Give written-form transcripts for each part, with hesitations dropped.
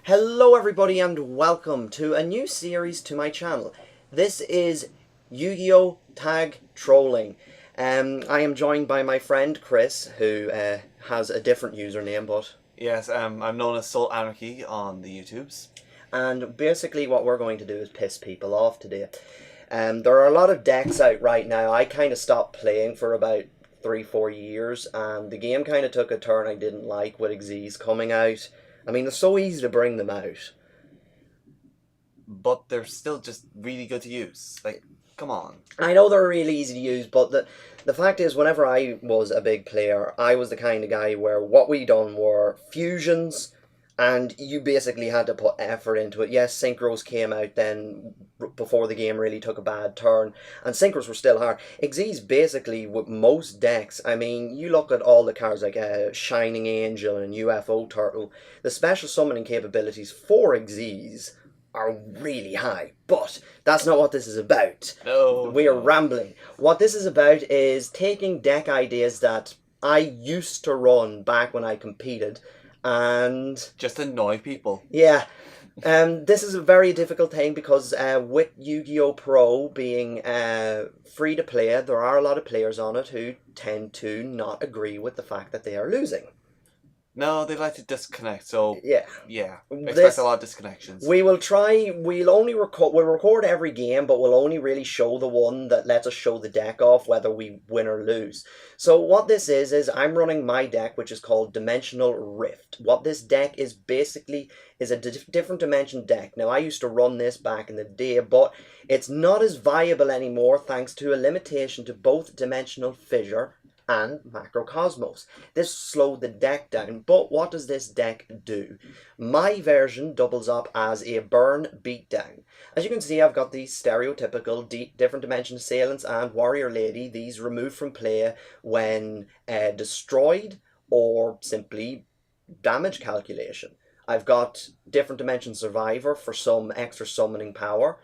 Hello everybody and welcome to a new series to my channel. This is Yu-Gi-Oh! Tag Trolling. I am joined by my friend Chris, who has a different username, but... Yes, I'm known as SolAnarchy on the YouTubes. And basically what we're going to do is piss people off today. There are a lot of decks out right now. I kind of stopped playing for about 3-4 years, and the game kind of took a turn I didn't like with Xyz coming out. I mean, it's so easy to bring them out. But they're still just really good to use. Like, come on. I know they're really easy to use, but the fact is, whenever I was a big player, I was the kind of guy where what we done were fusions, and you basically had to put effort into it. Yes, synchros came out then before the game really took a bad turn, and synchros were still hard. Xyz basically, with most decks, I mean, you look at all the cards like Shining Angel and UFO Turtle, the special summoning capabilities for Xyz are really high, but that's not what this is about. We are rambling. What this is about is taking deck ideas that I used to run back when I competed and just annoy people. Yeah. This is a very difficult thing because with Yu-Gi-Oh! Pro being free to play, there are a lot of players on it who tend to not agree with the fact that they are losing. No, they like to disconnect, so yeah, expect a lot of disconnections. We'll record every game, but we'll only really show the one that lets us show the deck off, whether we win or lose. So what this is I'm running my deck, which is called Dimensional Rift. What this deck is basically is a different dimension deck. Now, I used to run this back in the day, but it's not as viable anymore thanks to a limitation to both Dimensional Fissure and Macrocosmos. This slowed the deck down, but what does this deck do? My version doubles up as a burn beatdown. As you can see, I've got these stereotypical different dimension assailants and warrior lady. These removed from play when destroyed or simply damage calculation. I've got different dimension survivor for some extra summoning power.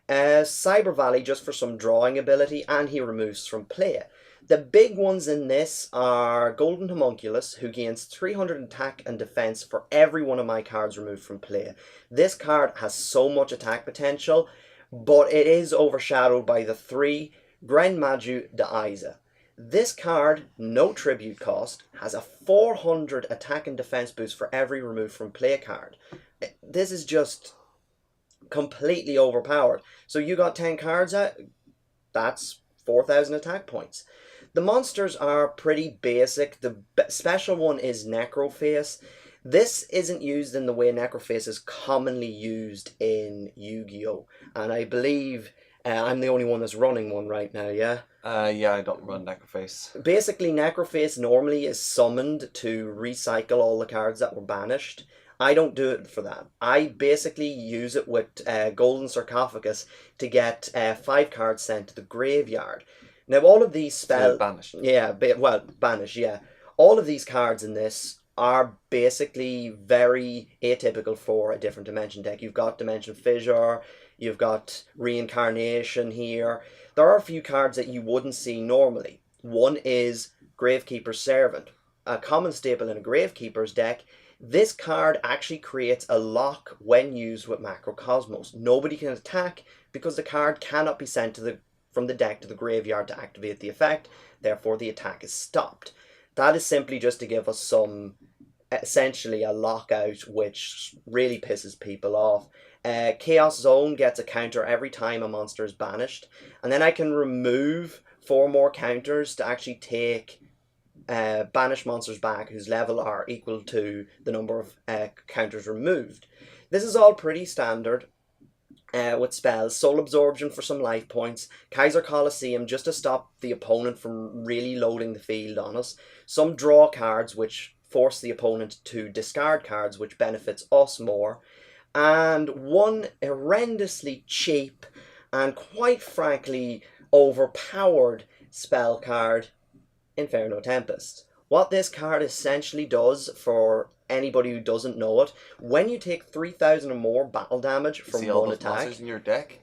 Cyber Valley just for some drawing ability, and he removes from play. The big ones in this are Golden Homunculus, who gains 300 attack and defense for every one of my cards removed from play. This card has so much attack potential, but it is overshadowed by the 3 Grenmaju Daiza. This card, no tribute cost, has a 400 attack and defense boost for every removed from play card. This is just completely overpowered. So you got 10 cards out, that's 4,000 attack points. The monsters are pretty basic. The special one is Necroface. This isn't used in the way Necroface is commonly used in Yu-Gi-Oh! And I believe I'm the only one that's running one right now, yeah? Yeah, I don't run Necroface. Basically, Necroface normally is summoned to recycle all the cards that were banished. I don't do it for that. I basically use it with Golden Sarcophagus to get 5 cards sent to the graveyard. Now, all of these spells... banished. Yeah, banished, yeah. All of these cards in this are basically very atypical for a different dimension deck. You've got Dimension Fissure, you've got Reincarnation here. There are a few cards that you wouldn't see normally. One is Gravekeeper's Servant. A common staple in a Gravekeeper's deck. This card actually creates a lock when used with Macrocosmos. Nobody can attack because the card cannot be sent from the deck to the graveyard to activate the effect. Therefore, the attack is stopped. That is simply just to give us essentially a lockout, which really pisses people off. Chaos Zone gets a counter every time a monster is banished. And then I can remove 4 more counters to actually take banish monsters back whose level are equal to the number of counters removed. This is all pretty standard with spells. Soul Absorption for some life points. Kaiser Colosseum just to stop the opponent from really loading the field on us. Some draw cards which force the opponent to discard cards, which benefits us more. And one horrendously cheap and quite frankly overpowered spell card, Inferno Tempest. What this card essentially does, for anybody who doesn't know it, when you take 3,000 or more battle damage from one attack, monsters in your deck,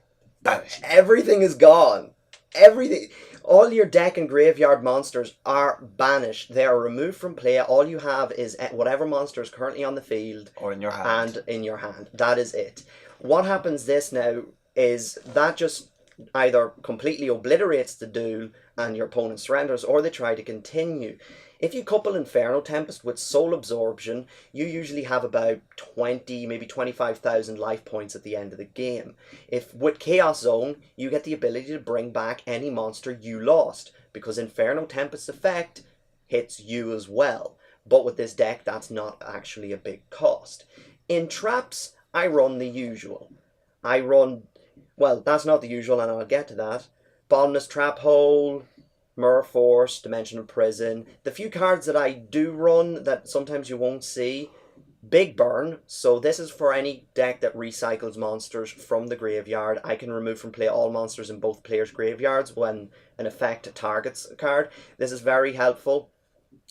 everything is gone. Everything, all your deck and graveyard monsters are banished. They are removed from play. All you have is whatever monster is currently on the field or in your hand. and in your hand. That is it. What happens this now is that just either completely obliterates the duel and your opponent surrenders, or they try to continue. If you couple Inferno Tempest with Soul Absorption, you usually have about 20, maybe 25,000 life points at the end of the game. If with Chaos Zone, you get the ability to bring back any monster you lost, because Inferno Tempest's effect hits you as well. But with this deck, that's not actually a big cost. In traps, I run the usual. Well, that's not the usual, and I'll get to that. Bottomless Trap Hole, Mirror Force, Dimensional Prison. The few cards that I do run that sometimes you won't see, Big Burn. So this is for any deck that recycles monsters from the graveyard. I can remove from play all monsters in both players' graveyards when an effect targets a card. This is very helpful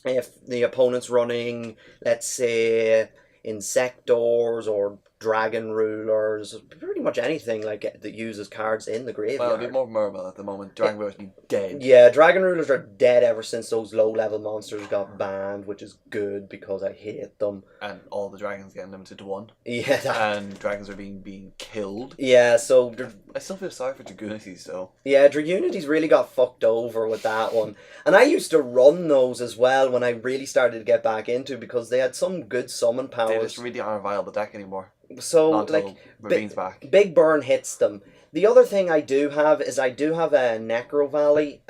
if the opponent's running, let's say, Insectors or Dragon Rulers, pretty much anything like that uses cards in the graveyard. Well, a bit more Mermail at the moment. Dragon Rulers be dead. Yeah, Dragon Rulers are dead ever since those low-level monsters got banned, which is good because I hate them. And all the dragons getting limited to 1. Yeah, and dragons are being killed. Yeah, so I still feel sorry for Dragunities though. Yeah, Dragunities really got fucked over with that one. And I used to run those as well when I really started to get back into, because they had some good summon powers. They just really aren't a viable deck anymore. So, not like, Ravine's back. Big Burn hits them. The other thing I do have is I do have a Necro Valley.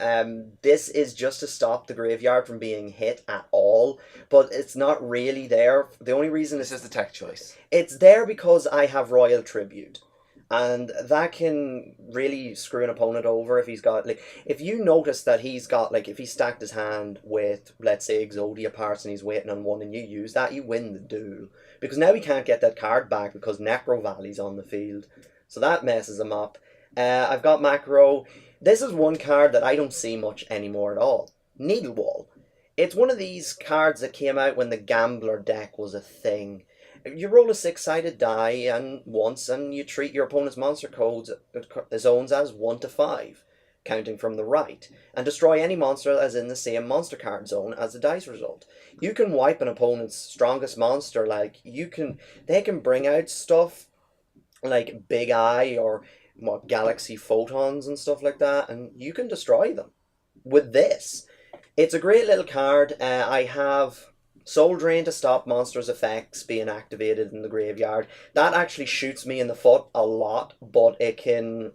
This is just to stop the graveyard from being hit at all, but it's not really there. The only reason This is the tech choice. It's there because I have Royal Tribute. And that can really screw an opponent over if he's got, like, if you notice that he's got, like, if he stacked his hand with, let's say, Exodia parts and he's waiting on one and you use that, you win the duel. Because now he can't get that card back because Necro Valley's on the field. So that messes him up. I've got Macro. This is one card that I don't see much anymore at all. Needle Wall. It's one of these cards that came out when the Gambler deck was a thing. You roll a 6-sided die and once, and you treat your opponent's monster zones as 1 to 5, counting from the right, and destroy any monster that is in the same monster card zone as the dice result. You can wipe an opponent's strongest monster, like they can bring out stuff like Big Eye or Galaxy Photons and stuff like that, and you can destroy them with this. It's a great little card. I have Soul Drain to stop monsters' effects being activated in the graveyard. That actually shoots me in the foot a lot, but it can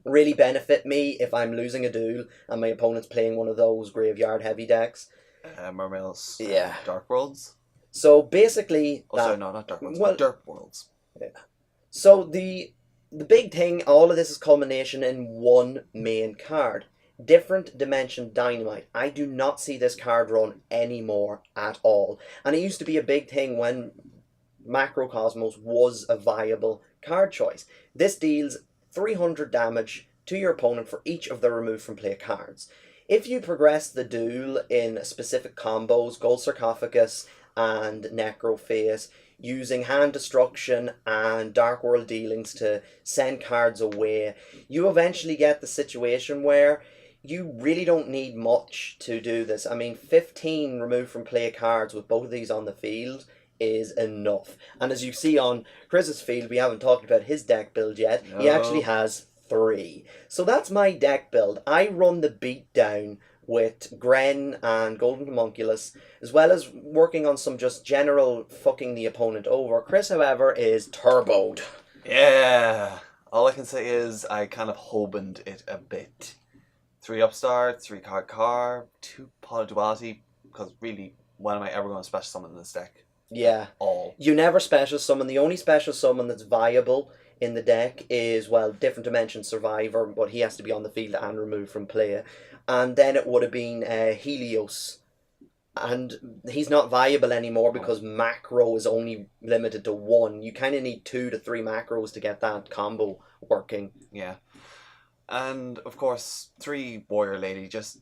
really benefit me if I'm losing a duel and my opponent's playing one of those graveyard heavy decks. Mermails. Yeah. Dark Worlds. So basically, sorry, no, not Dark Worlds. Well, Dirt Worlds. Yeah. So the big thing, all of this is culmination in one main card. Different Dimension Dynamite. I do not see this card run anymore at all. And it used to be a big thing when Macrocosmos was a viable card choice. This deals 300 damage to your opponent for each of the removed from play cards. If you progress the duel in specific combos, Gold Sarcophagus and Necroface, using hand destruction and Dark World dealings to send cards away, you eventually get the situation where you really don't need much to do this. I mean, 15 removed from play cards with both of these on the field is enough. And as you see on Chris's field, we haven't talked about his deck build yet. No. He actually has 3. So that's my deck build. I run the beatdown with Gren and Golden Homunculus, as well as working on some just general fucking the opponent over. Chris, however, is turboed. Yeah. All I can say is I kind of hobaned it a bit. 3 upstart, 3 card car, 2 Poly Duality, because really, when am I ever going to special summon in this deck? Yeah. All. You never special summon. The only special summon that's viable in the deck is, well, Different Dimension Survivor, but he has to be on the field and removed from play. And then it would have been Helios. And he's not viable anymore because macro is only limited to 1. You kind of need 2 to 3 macros to get that combo working. Yeah. And, of course, 3 Warrior Lady, just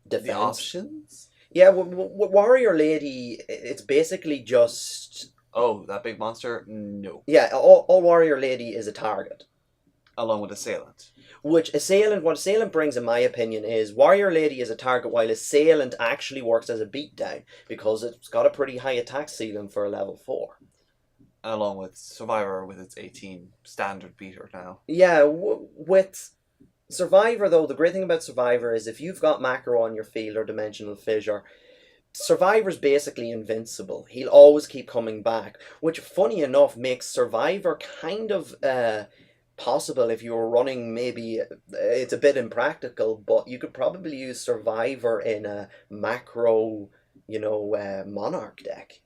Defense. The options? Yeah, Warrior Lady, it's basically just... Oh, that big monster? No. Yeah, all Warrior Lady is a target. Along with Assailant. What Assailant brings, in my opinion, is Warrior Lady is a target, while Assailant actually works as a beatdown because it's got a pretty high attack ceiling for a level 4. Along with Survivor with its 18 standard beater now. Yeah, with Survivor though, the great thing about Survivor is if you've got macro on your field or dimensional fissure, Survivor's basically invincible. He'll always keep coming back, which, funny enough, makes Survivor kind of possible if you were running. Maybe it's a bit impractical, but you could probably use Survivor in a macro, Monarch deck.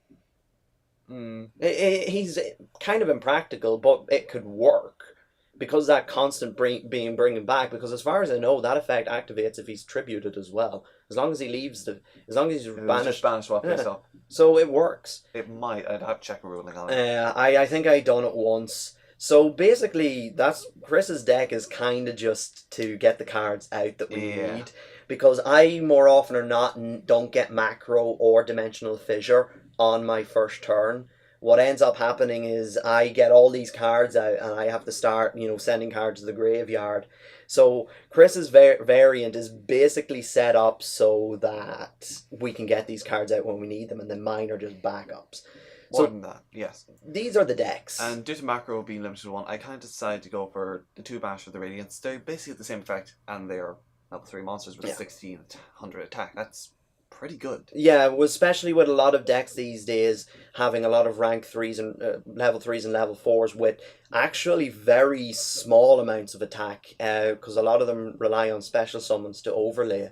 He's kind of impractical, but it could work because that constant bringing back. Because as far as I know, that effect activates if he's tributed as well. As long as he leaves as long as he's banished swap face up. So it works. It might. I'd have to check a ruling on it. I think I done it once. So basically, that's Chris's deck is kind of just to get the cards out that we need. Because I more often or not don't get macro or dimensional fissure on my first turn. What ends up happening is I get all these cards out and I have to start, sending cards to the graveyard. So Chris's variant is basically set up so that we can get these cards out when we need them, and then mine are just backups. More than that, yes. These are the decks. And due to macro being limited to 1, I kind of decided to go for the 2 Bash of the Radiance. They're basically the same effect, and they're level 3 monsters with 1600 attack. That's pretty good. Yeah, especially with a lot of decks these days having a lot of rank 3s and level 3s and level 4s with actually very small amounts of attack, because a lot of them rely on special summons to overlay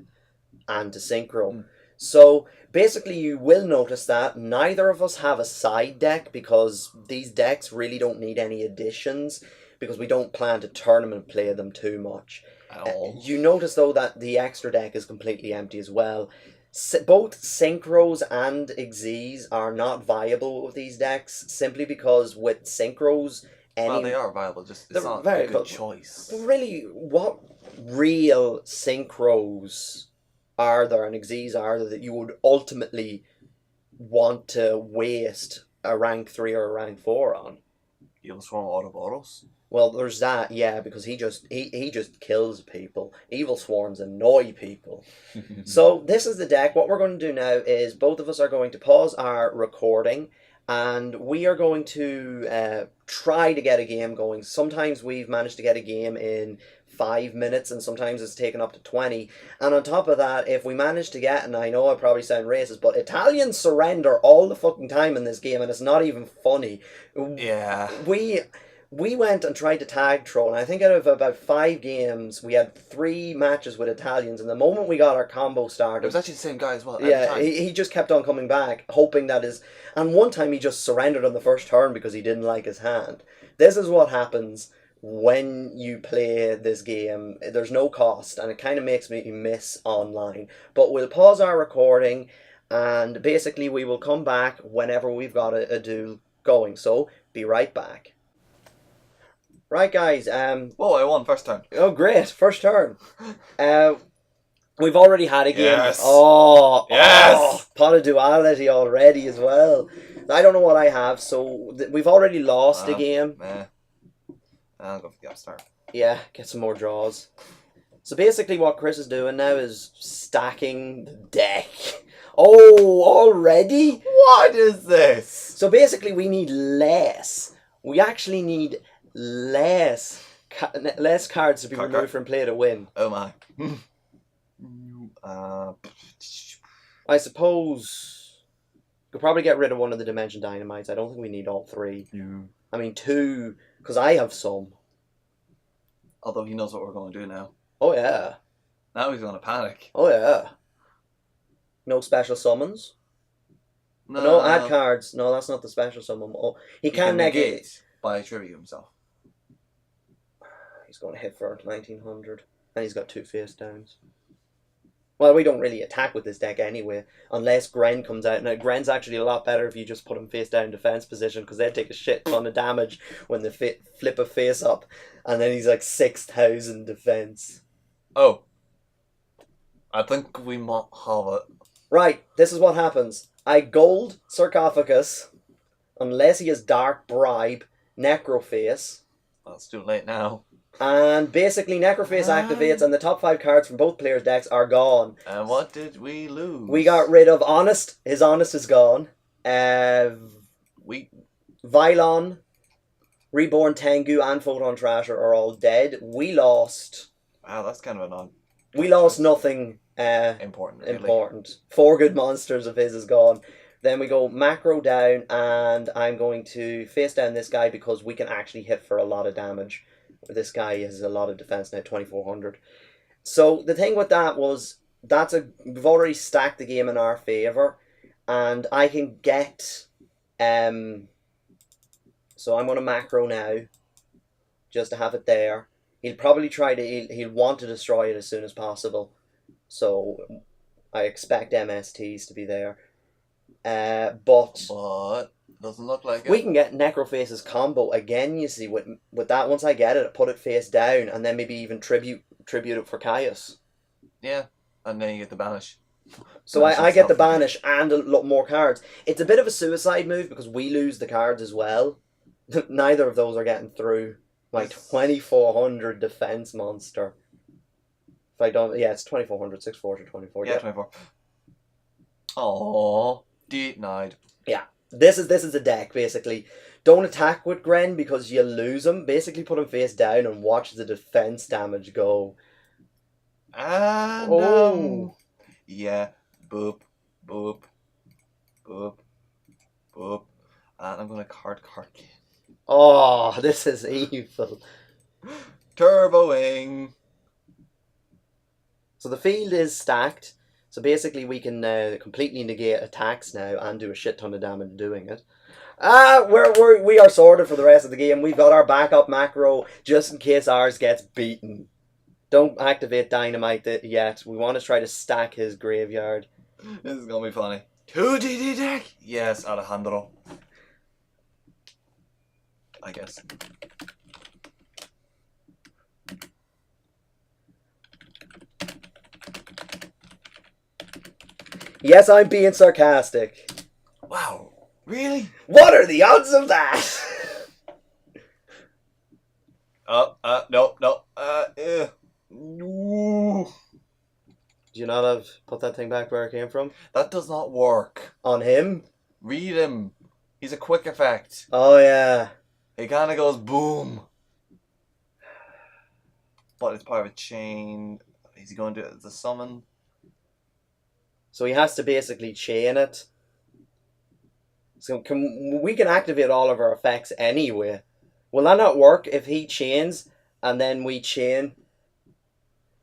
and to synchro. So basically you will notice that neither of us have a side deck because these decks really don't need any additions because we don't plan to tournament play them too much. At all. You notice though that the extra deck is completely empty as well. Both Synchros and Xyz are not viable with these decks simply because with Synchros... Well, they are viable, just it's not a good choice. But really, what real Synchros are there and Xyz are there that you would ultimately want to waste a rank 3 or a rank 4 on? Evil Swarm Autoboros? Well, there's that, yeah, because he just kills people. Evil Swarms annoy people. So this is the deck. What we're going to do now is both of us are going to pause our recording and we are going to try to get a game going. Sometimes we've managed to get a game in 5 minutes and sometimes it's taken up to 20. And on top of that, if we manage to get, and I know I probably sound racist, but Italians surrender all the fucking time in this game and it's not even funny. Yeah. We went and tried to tag troll, and I think out of about 5 games, we had 3 matches with Italians, and the moment we got our combo started... It was actually the same guy as well. Yeah, he just kept on coming back, hoping that his... And one time he just surrendered on the first turn because he didn't like his hand. This is what happens when you play this game. There's no cost, and it kind of makes me miss online. But we'll pause our recording, and basically we will come back whenever we've got a duel going. So, be right back. Right, guys. Whoa, I won first turn. Oh, great. First turn. We've already had a game. Yes. Oh, yes. Oh, pot of duality already as well. I don't know what I have, so we've already lost a game. I'll go for the upstart. Yeah, get some more draws. So basically what Chris is doing now is stacking the deck. Oh, already? What is this? So basically we need less. We actually need less cards to be removed from play to win. Oh my. I suppose we'll probably get rid of one of the Dimension Dynamites. I don't think we need all 3. I mean 2, because I have some. Although he knows what we're going to do now. Oh yeah. Now he's going to panic. Oh yeah. No special summons? No, add cards. No, that's not the special summon. Oh, he can negate by tribute himself. He's going to hit for 1900. And he's got 2 face downs. Well, we don't really attack with this deck anyway, unless Gren comes out. Now, Gren's actually a lot better if you just put him face down defense position, because they'd take a shit ton of damage when they flip a face up, and then he's like 6,000 defense. Oh. I think we might have it. Right, this is what happens. I gold Sarcophagus, unless he has Dark Bribe, Necroface. Well, it's too late now. And basically, Necroface activates, and the top 5 cards from both players' decks are gone. And what did we lose? We got rid of Honest. His Honest is gone. Vylon, Reborn Tengu, and Photon Trasher are all dead. We lost. Wow, that's kind of an odd. We lost nothing important. Really. 4 good monsters of his is gone. Then we go macro down, and I'm going to face down this guy because we can actually hit for a lot of damage. This guy has a lot of defense now, 2400. So the thing with that was we've already stacked the game in our favor, and I can get so I'm going to macro now, just to have it there. He'll probably he'll want to destroy it as soon as possible. So I expect MSTs to be there. But doesn't look like it. We can get Necroface's combo again, you see, with that. Once I get it, put it face down, and then maybe even tribute it for Caius. Yeah, and then you get the banish. So I get the banish and a lot more cards. It's a bit of a suicide move because we lose the cards as well. Neither of those are getting through. My 2400 defense monster. If I don't, yeah, it's 2400, 640, 24. Yeah, 24. Aww, denied. Yeah, this is a deck basically. Don't attack with Gren because you lose him. Basically, put him face down and watch the defense damage go. And yeah, boop, boop, boop, boop, and I'm gonna card. Oh, this is evil. Turboing. So the field is stacked. So basically we can completely negate attacks now and do a shit ton of damage doing it. We are sorted for the rest of the game. We've got our backup macro just in case ours gets beaten. Don't activate Dynamite yet. We want to try to stack his graveyard. This is gonna be funny. 2DD deck? Yes, Alejandro. I guess. Yes, I'm being sarcastic. Wow. Really? What are the odds of that? No. Do you not have put that thing back where it came from? That does not work. On him? Read him. He's a quick effect. Oh, yeah. It kind of goes boom. But it's part of a chain. Is he going to do it as a summon? So he has to basically chain it. So we can activate all of our effects anyway. Will that not work if he chains and then we chain?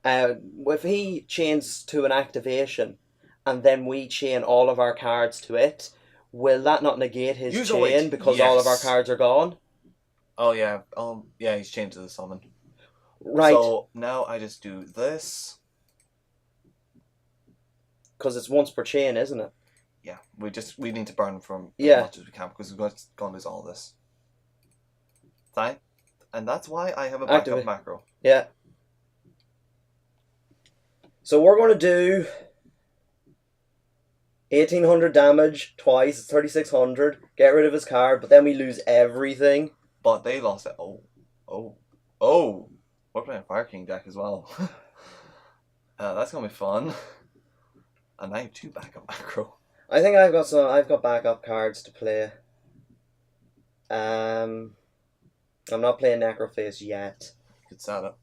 If he chains to an activation and then we chain all of our cards to it, will that not negate his chain because all of our cards are gone? Oh yeah, yeah, he's chained to the summon. Right. So now I just do this. Because it's once per chain, isn't it? Yeah, we need to burn from as much as we can because we've got to lose all this. Fine. And that's why I have a backup macro. Yeah. So we're going to do 1800 damage twice. It's 3600. Get rid of his card, but then we lose everything. But they lost it. Oh. We're playing Fire King deck as well. That's going to be fun. And I have 2 backup macro. I think I've got backup cards to play. I'm not playing Necroface yet. You could set it.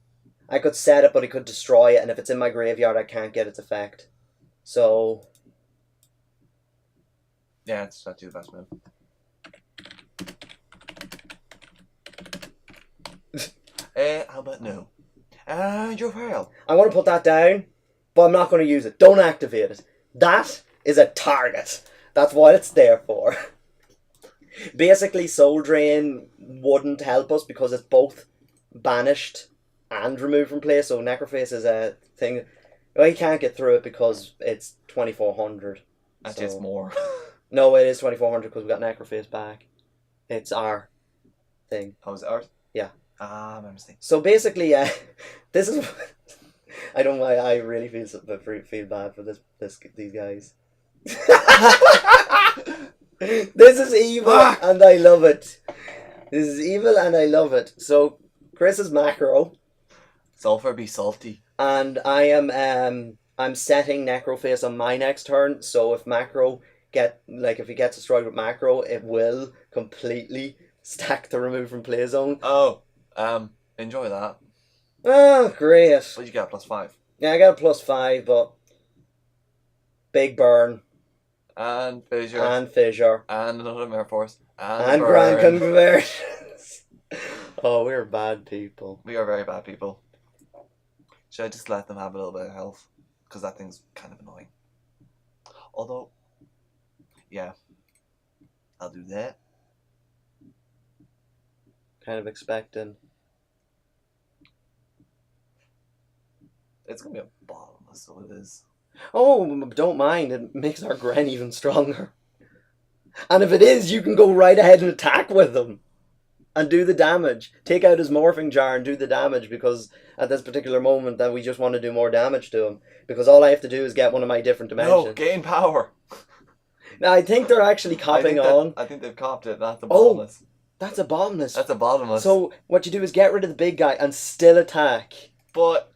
I could set it, but it could destroy it, and if it's in my graveyard, I can't get its effect. So... yeah, it's not the best move. How about no? And your fail. I'm going to put that down, but I'm not going to use it. Don't activate it. That is a target. That's what it's there for. Basically, Soul Drain wouldn't help us because it's both banished and removed from play. So Necroface is a thing. Well, he can't get through it because it's 2400. Actually, it's more. No, it is 2400 because we got Necroface back. It's our thing. Oh, is it ours? Yeah. My mistake. So basically, this is. I don't know why I really feel bad for these guys. This is evil and I love it. This is evil and I love it. So Chris's macro Sulfur be salty. And I'm setting Necroface on my next turn, so if if he gets destroyed with macro, it will completely stack the remove from play zone. Oh, enjoy that. Oh, great. What you get, +5? Yeah, I got a +5, but big burn. And fissure. And fissure. And another Mirror Force. And grand conversions. Oh, we're bad people. We are very bad people. Should I just let them have a little bit of health? Because that thing's kind of annoying. Although, yeah, I'll do that. Kind of expecting. It's going to be a bottomless, so it is. Oh, don't mind. It makes our Gren even stronger. And if it is, you can go right ahead and attack with them. And do the damage. Take out his morphing jar and do the damage, because at this particular moment that we just want to do more damage to him. Because all I have to do is get one of my different dimensions. No, gain power. Now, I think they're actually copping on. I think they've copped it. That's a bottomless. That's a bottomless. That's a bottomless. So what you do is get rid of the big guy and still attack. But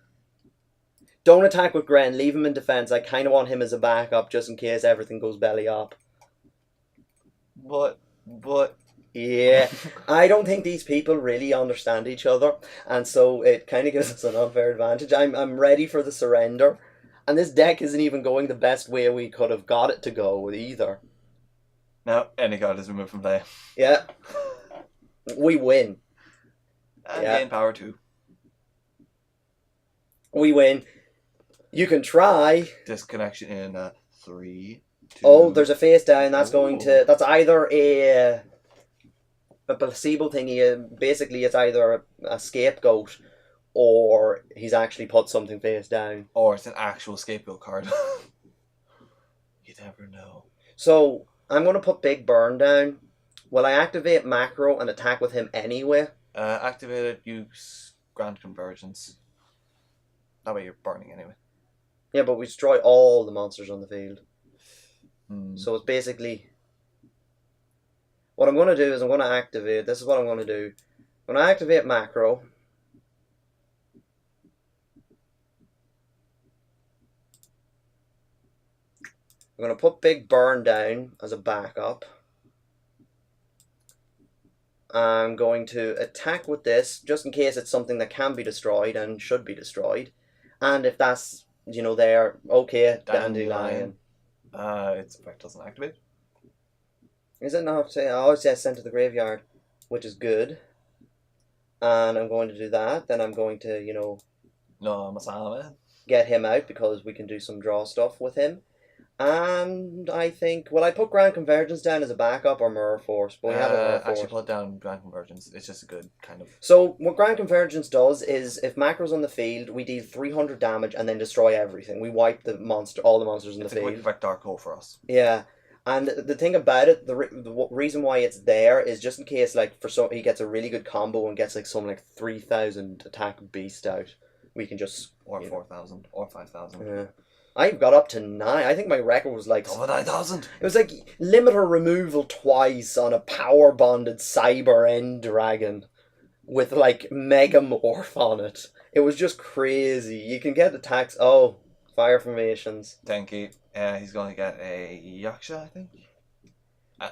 don't attack with Gren. Leave him in defense. I kind of want him as a backup just in case everything goes belly up. But. Yeah, I don't think these people really understand each other, and so it kind of gives us an unfair advantage. I'm ready for the surrender, and this deck isn't even going the best way we could have got it to go either. No, any card is removed from play. Yeah, we win. And gain power too. We win. You can try. Disconnection in 3, 2. Oh, there's a face down. That's going to. That's either a placebo thingy. Basically, it's either a scapegoat, or he's actually put something face down. Or it's an actual scapegoat card. You never know. So I'm going to put Big Burn down. Will I activate macro and attack with him anyway? Activate it. Use Grand Convergence. That way you're burning anyway. Yeah, but we destroy all the monsters on the field. Hmm. So it's basically... What I'm going to do is I'm going to activate... This is what I'm going to do. I'm going to activate macro. I'm going to put Big Burn down as a backup. I'm going to attack with this, just in case it's something that can be destroyed and should be destroyed. And if that's, there, okay, Dandelion. Its effect doesn't activate. Is it not? Oh, it says sent to the graveyard, which is good. And I'm going to do that. Then I'm going to, No, Masama. get him out because we can do some draw stuff with him. And I think, will I put Grand Convergence down as a backup or Mirror Force? But we have a Mirror Force. Actually, put down Grand Convergence. It's just a good kind of... So, what Grand Convergence does is, if macro's on the field, we deal 300 damage and then destroy everything. We wipe all the monsters in the field. It's a quick Dark Hole for us. Yeah. And the thing about it, the reason why it's there is just in case, he gets a really good combo and gets, 3,000 attack beast out. We can just... Or 4,000. Or 5,000. Yeah. I've got up to 9. I think my record was over 9,000. It was limiter removal twice on a power bonded cyber end dragon with megamorph on it. It was just crazy. You can get attacks. Oh, fire formations. Denki. He's going to get a Yaksha, I think.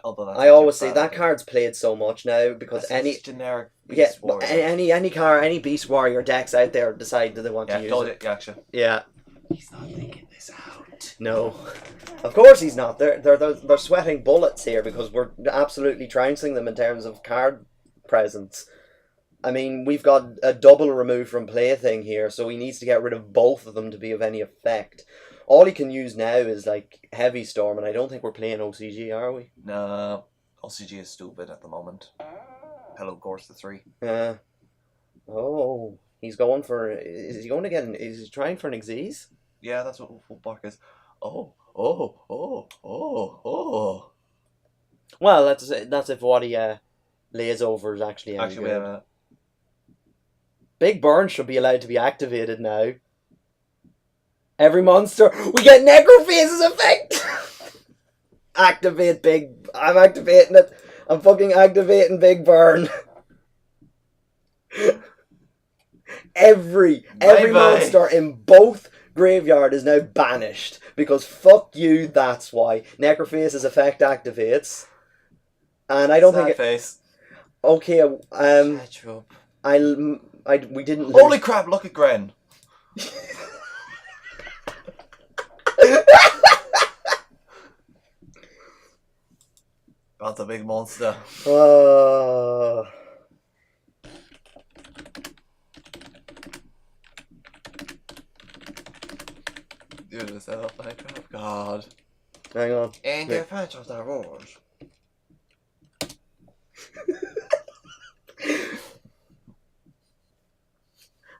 Although that's I always say that card's played so much now because any generic beast warrior. any beast warrior decks out there decide that they want to use it. Yaksha. Yeah. He's not thinking this out. No, of course he's not. They're sweating bullets here because we're absolutely trouncing them in terms of card presence. I mean, we've got a double remove from play thing here, so he needs to get rid of both of them to be of any effect. All he can use now is Heavy Storm, and I don't think we're playing OCG, are we? No, OCG is stupid at the moment. Hello, Gorse the 3. Yeah. Oh, he's going for. Is he going to get? Is he trying for an Xyz? Yeah, that's what Bark is. Oh. Well, that's if what he lays over is actually any Actually, wait a good. minute. Big Burn should be allowed to be activated now. Every monster, we get Necrophase's effect. Activate Big. I'm activating it. I'm fucking activating Big Burn. Every Bye-bye. monster in both graveyard is now banished because fuck you. That's why Necrophase's effect activates, and I don't Sad think. face. Okay, Shut up. we didn't lose. Holy crap! Look at Gren. That's a big monster. Dude, this elephant trap. God. Hang on. And Wait. the patch of the roars.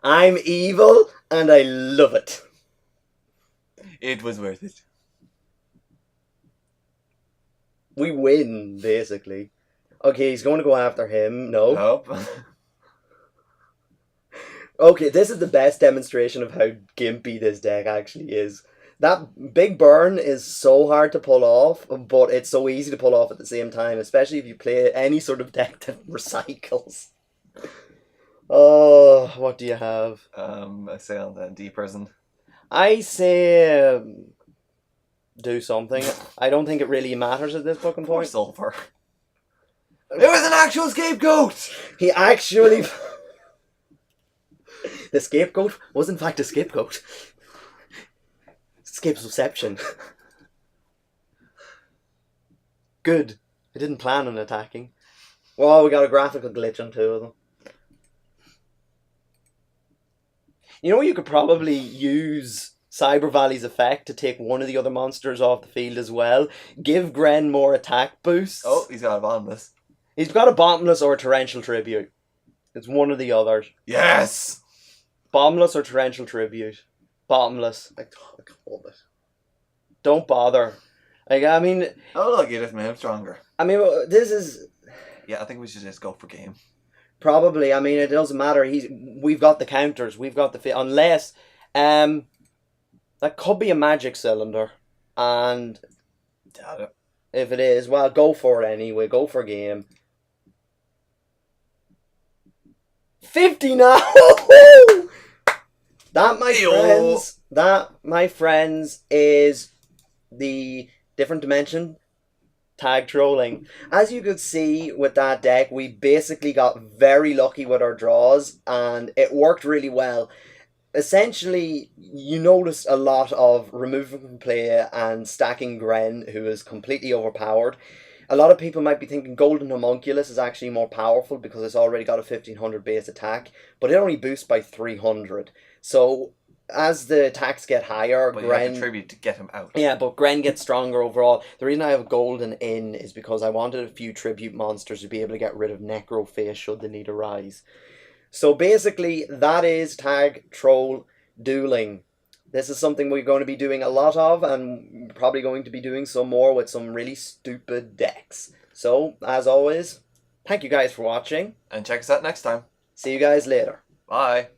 I'm evil and I love it. It was worth it. We win, basically. Okay, he's going to go after him. No. Nope. Okay, this is the best demonstration of how gimpy this deck actually is. That big burn is so hard to pull off, but it's so easy to pull off at the same time, especially if you play any sort of deck that recycles. Oh, what do you have? I say on the D prison. I say do something. I don't think it really matters at this fucking Poor point. Silver. It was an actual scapegoat! He actually... The scapegoat was in fact a scapegoat. Scapeception. Good. I didn't plan on attacking. Well, we got a graphical glitch on two of them. You know, you could probably use Cyber Valley's effect to take one of the other monsters off the field as well. Give Gren more attack boosts. Oh, he's got a bottomless. He's got a Bottomless or a Torrential Tribute. It's one or the others. Yes! Bottomless or Torrential Tribute? Bottomless. I called it. Don't bother. Like, I mean, Oh, look, it made him stronger. This is Yeah, I think we should just go for game. probably. I mean, it doesn't matter. We've got the counters. We've got the unless, that could be a magic cylinder, and Doubt it. if it is, well, go for it anyway. Go for game. 50 now. That, my friends, is the different dimension tag trolling. As you could see with that deck, we basically got very lucky with our draws, and it worked really well. Essentially, you noticed a lot of removing from play and stacking Gren, who is completely overpowered. A lot of people might be thinking Golden Homunculus is actually more powerful because it's already got a 1500 base attack, but it only boosts by 300. So as the attacks get higher, But you Gren... have to tribute to get him out. Yeah, but Gren gets stronger overall. The reason I have Golden in is because I wanted a few tribute monsters to be able to get rid of Necroface should the need arise. So basically, that is tag troll dueling. This is something we're going to be doing a lot of, and probably going to be doing some more with some really stupid decks. So, as always, thank you guys for watching. And check us out next time. See you guys later. Bye.